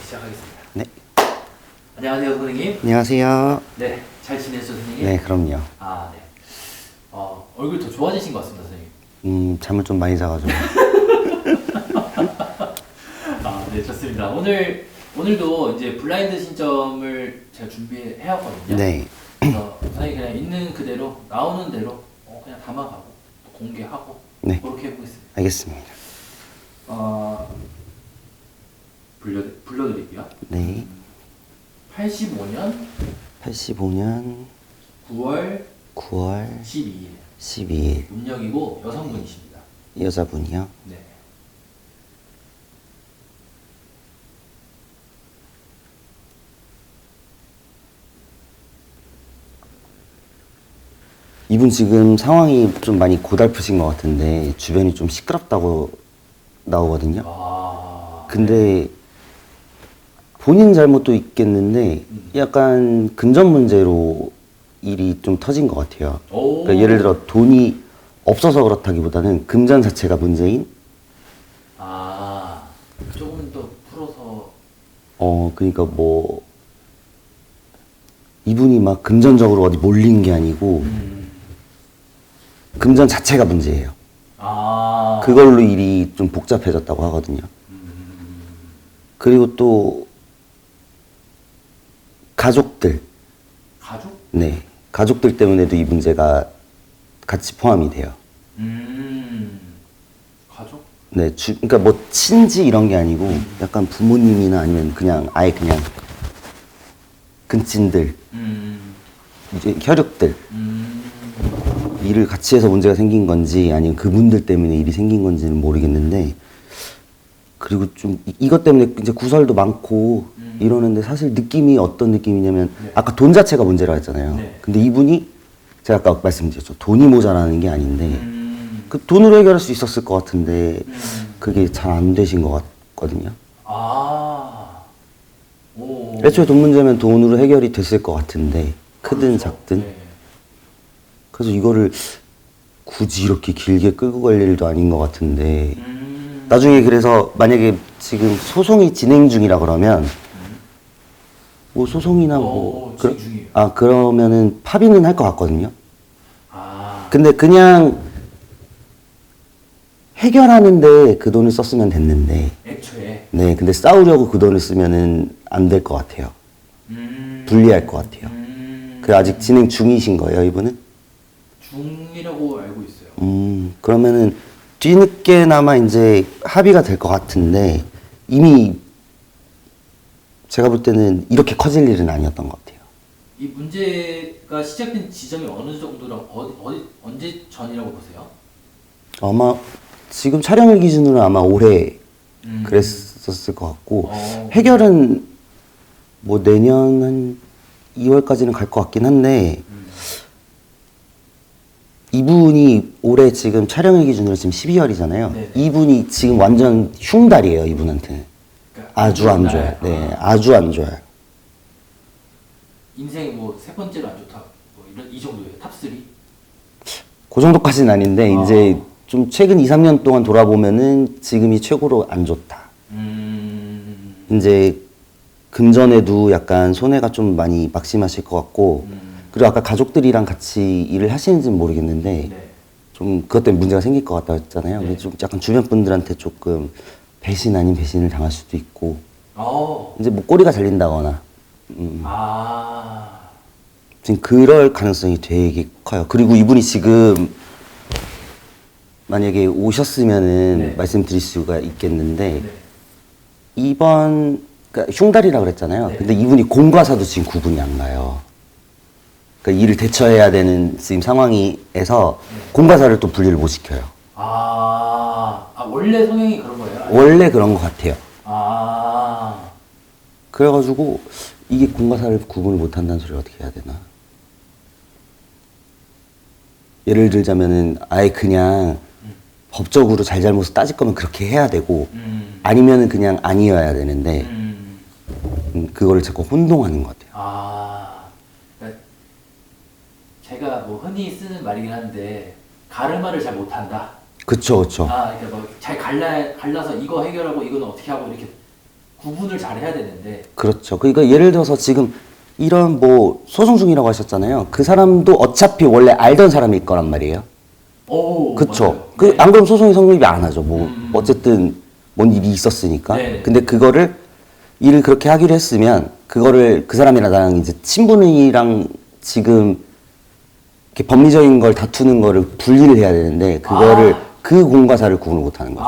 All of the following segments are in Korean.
시작하겠습니다. 네. 안녕하세요, 선생님. 안녕하세요. 네, 잘 지내셨어요, 선생님? 네, 그럼요. 아, 네. 얼굴 더 좋아지신 것 같습니다, 선생님. 잠을 좀 많이 자가지고. 아, 네, 좋습니다. 오늘도 이제 블라인드 신점을 제가 준비해 왔거든요. 네. 그래서 선생님 그냥 있는 그대로, 나오는 대로 그냥 담아가고, 또 공개하고, 네. 그렇게 해보겠습니다. 알겠습니다. 불러드릴게요. 네. 85년 85년 9월 9월 12일. 12일. 음력이고 여성분이십니다. 여자분이요. 네. 이분 지금 상황이 좀 많이 고달프신 것 같은데 주변이 좀 시끄럽다고 나오거든요. 아. 근데 본인 잘못도 있겠는데 약간 금전 문제로 일이 좀 터진 것 같아요. 오. 그러니까 예를 들어 돈이 없어서 그렇다기보다는 금전 자체가 문제인. 아, 조금 더 풀어서. 그러니까 뭐 이분이 막 금전적으로 어디 몰린 게 아니고 금전 자체가 문제예요. 아. 그걸로 일이 좀 복잡해졌다고 하거든요. 그리고 또 가족들, 가족? 네, 가족들 때문에도 이 문제가 같이 포함이 돼요. 가족? 네, 그러니까 뭐 친지 이런 게 아니고 약간 부모님이나 아니면 그냥 아예 그냥 근친들, 이제 혈육들 일을 같이 해서 문제가 생긴 건지 아니면 그분들 때문에 일이 생긴 건지는 모르겠는데, 그리고 좀 이것 때문에 이제 구설도 많고 이러는데 사실 느낌이 어떤 느낌이냐면 네. 아까 돈 자체가 문제라고 했잖아요. 네. 근데 이분이 제가 아까 말씀드렸죠. 돈이 모자라는 게 아닌데 음. 그 돈으로 해결할 수 있었을 것 같은데 그게 잘 안 되신 것 같거든요. 아. 오. 애초에 돈 문제면 돈으로 해결이 됐을 것 같은데 크든 그렇죠. 작든. 네. 그래서 이거를 굳이 이렇게 길게 끌고 갈 일도 아닌 것 같은데 나중에 그래서 만약에 지금 소송이 진행 중이라 그러면 뭐 소송이나 뭐 진행 중이에요. 그러면은 합의는 할 것 같거든요. 아. 근데 그냥 해결하는데 그 돈을 썼으면 됐는데, 애초에. 네, 근데 싸우려고 그 돈을 쓰면은 안 될 것 같아요. 불리할 것 같아요. 그 아직 진행 중이신 거예요, 이분은? 중이라고 알고 있어요. 그러면은 뒤늦게나마 이제 합의가 될 것 같은데 이미 제가 볼 때는 이렇게 커질 일은 아니었던 것 같아요. 이 문제가 시작된 지점이 어느 정도랑 언제 전이라고 보세요? 아마 지금 촬영일 기준으로 아마 올해 그랬었을 것 같고 해결은 뭐 내년 한 2월까지는 갈 것 같긴 한데 이분이 올해 지금 촬영일 기준으로 지금 12월이잖아요. 네네. 이분이 지금 완전 흉달이에요, 이분한테는. 그러니까 아주 안 좋아요. 네, 아주 안 좋아요. 인생 뭐 세 번째로 안 좋다. 뭐 이 정도예요. 탑3? 그 정도까지는 아닌데 이제 좀 최근 2, 3년 동안 돌아보면은 지금이 최고로 안 좋다. 이제 금전에도 약간 손해가 좀 많이 막심하실 것 같고 그리고 아까 가족들이랑 같이 일을 하시는지는 모르겠는데 네. 좀 그것 때문에 문제가 생길 것 같다고 했잖아요. 네. 근데 좀 약간 주변 분들한테 조금 배신 아닌 배신을 당할 수도 있고 이제 뭐 꼬리가 잘린다거나 아. 지금 그럴 가능성이 되게 커요. 그리고 이분이 지금 만약에 오셨으면은 네. 말씀드릴 수가 있겠는데 네. 이번 그러니까 흉달이라 그랬잖아요. 네. 근데 이분이 공과사도 지금 구분이 안 가요. 그러니까 일을 대처해야 되는 지금 상황에서 공과사를 또 분리를 못 시켜요. 원래 성향이 그런 거예요? 원래 그런 것 같아요. 아. 그래가지고 이게 공과사를 구분을 못 한다는 소리를 어떻게 해야 되나. 예를 들자면은 아예 그냥 법적으로 잘잘못을 따질 거면 그렇게 해야 되고 아니면은 그냥 아니어야 되는데 그거를 자꾸 혼동하는 것 같아요. 그러니까 제가 뭐 흔히 쓰는 말이긴 한데 가르마를 잘 못한다. 그쵸. 그러니까 뭐 잘 갈라서 이거 해결하고 이거는 어떻게 하고 이렇게 구분을 잘 해야 되는데. 그렇죠. 그러니까 예를 들어서 지금 이런 뭐 소송 중이라고 하셨잖아요. 그 사람도 어차피 원래 알던 사람일 거란 말이에요. 오, 그쵸. 맞아요. 그, 네. 안 그러면 소송이 성립이 안 하죠. 뭐, 어쨌든, 뭔 일이 있었으니까. 네. 근데 그거를, 일을 그렇게 하기로 했으면, 그거를 그 사람이랑 나랑 이제 친분이랑 지금, 이렇게 법리적인 걸 다투는 거를 분리를 해야 되는데, 그거를, 그 공과사를 구분을 못 하는 거죠.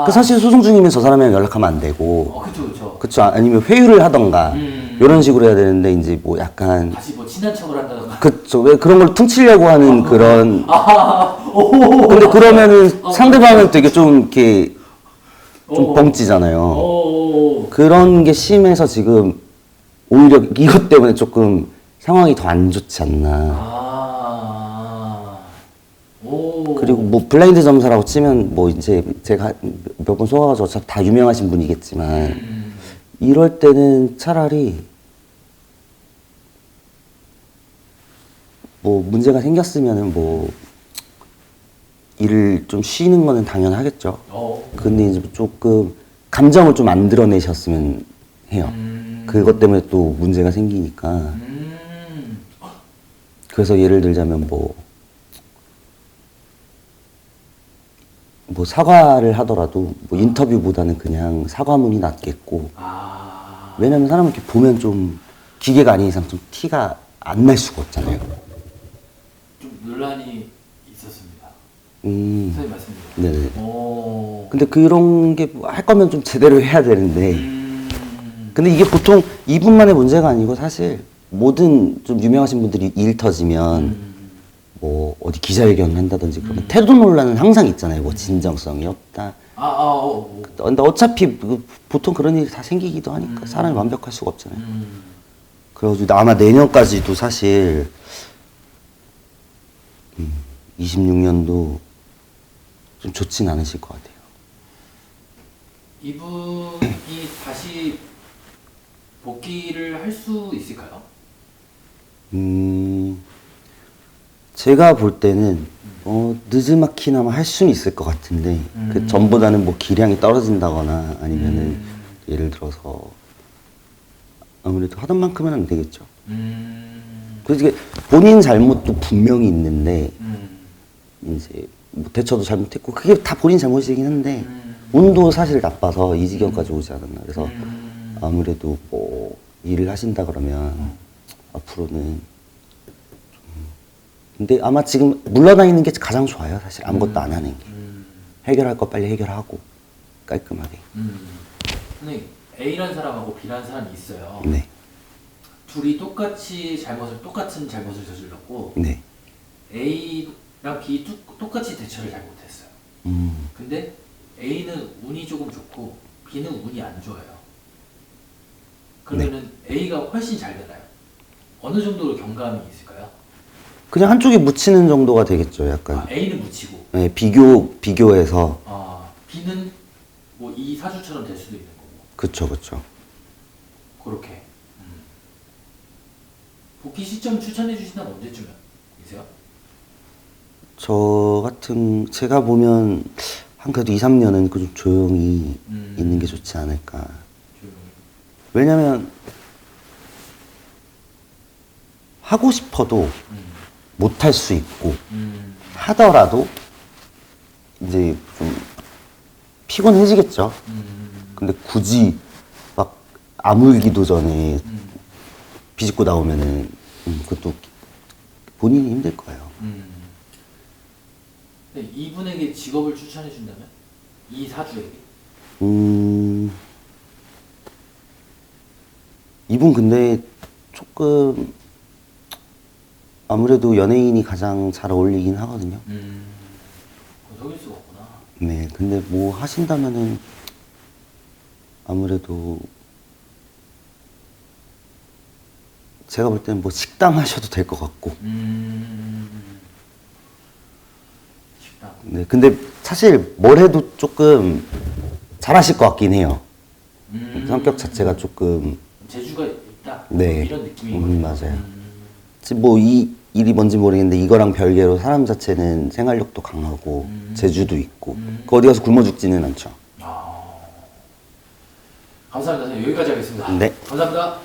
그 사실 소송 중이면 저 사람이랑 연락하면 안 되고, 그쵸. 그쵸. 아니면 회유를 하던가, 이런 식으로 해야 되는데, 이제 뭐 약간, 다시 뭐 친한 척을 한다던가. 그쵸. 왜 그런 걸 퉁치려고 하는 그런, 오. 근데 그러면은 상대방은 되게 좀 이렇게 좀 오. 뻥찌잖아요. 오. 그런 게 심해서 지금 오히려 이것 때문에 조금 상황이 더 안 좋지 않나. 오. 그리고 뭐 블라인드 점사라고 치면 뭐 이제 제가 몇 번 속아가지고 어차피 다 유명하신 분이겠지만 이럴 때는 차라리 뭐 문제가 생겼으면은 뭐 일을 좀 쉬는 거는 당연하겠죠. 근데 이제 조금 감정을 좀 안 드러내셨으면 해요. 그것 때문에 또 문제가 생기니까. 그래서 예를 들자면 뭐 사과를 하더라도 뭐 인터뷰보다는 그냥 사과문이 낫겠고. 왜냐면 사람을 이렇게 보면 좀 기계가 아닌 이상 좀 티가 안 날 수가 없잖아요. 좀 논란이 있었습니다. 음. 선생님 말씀대로. 네네. 오. 근데 그런 게 할 거면 좀 제대로 해야 되는데. 근데 이게 보통 이분만의 문제가 아니고 사실 모든 좀 유명하신 분들이 일 터지면 뭐 어디 기자회견을 한다든지 그러면 태도 논란은 항상 있잖아요. 뭐 진정성이 없다. 근데 어차피 보통 그런 일이 다 생기기도 하니까 사람이 완벽할 수가 없잖아요. 그래가지고 아마 내년까지도 사실 26년도 좀 좋진 않으실 것 같아요. 이분이 다시 복귀를 할 수 있을까요? 제가 볼 때는 느즈마키나마 할 수는 있을 것 같은데 그 전보다는 뭐 기량이 떨어진다거나 아니면은 예를 들어서 아무래도 하던 만큼은 안 되겠죠. 그래서 이게 본인 잘못도 분명히 있는데 이제 뭐 대처도 잘못했고 그게 다 본인 잘못이긴 한데 운도 사실 나빠서 이 지경까지 오지 않았나. 그래서 아무래도 뭐 일을 하신다 그러면 앞으로는 근데 아마 지금 물러나 있는 게 가장 좋아요. 사실 아무것도 안 하는 게. 해결할 거 빨리 해결하고 깔끔하게. 선생님, A라는 사람하고 B라는 사람이 있어요. 네. 둘이 똑같은 잘못을 저질렀고 네. A랑 B 똑같이 대처를 잘 못했어요. 근데 A는 운이 조금 좋고 B는 운이 안 좋아요. 그러면은 A가 훨씬 잘 되나요? 어느 정도로 경감이 있을까요? 그냥 한쪽에 묻히는 정도가 되겠죠. 약간. A는 묻히고. 네, 비교해서. B는 뭐 이 사주처럼 될 수도 있는 거고. 그쵸. 그렇게. 복귀 시점 추천해 주신다면 언제쯤이세요? 제가 보면 한 그래도 2, 3년은 좀 조용히 있는 게 좋지 않을까. 왜냐면 하고 싶어도 못 할 수 있고 하더라도 이제 좀 피곤해지겠죠. 근데 굳이 막 아물기도 전에 비집고 나오면은 그것도 본인이 힘들 거예요. 근데 이분에게 직업을 추천해 준다면? 이 사주에게? 이분 근데 조금 아무래도 연예인이 가장 잘 어울리긴 하거든요. 속일 수가 없구나. 네, 근데 뭐 하신다면은 아무래도 제가 볼 때는 뭐 식당 하셔도 될 것 같고. 식당. 네, 근데 사실 뭘 해도 조금 잘하실 것 같긴 해요. 성격 자체가 조금. 재주가 있다. 네. 이런 느낌이거든요. 맞아요. 지금 뭐 이 일이 뭔지 모르겠는데 이거랑 별개로 사람 자체는 생활력도 강하고 재주도 있고 그 어디 가서 굶어 죽지는 않죠. 감사합니다. 선생님. 여기까지 하겠습니다. 네. 감사합니다.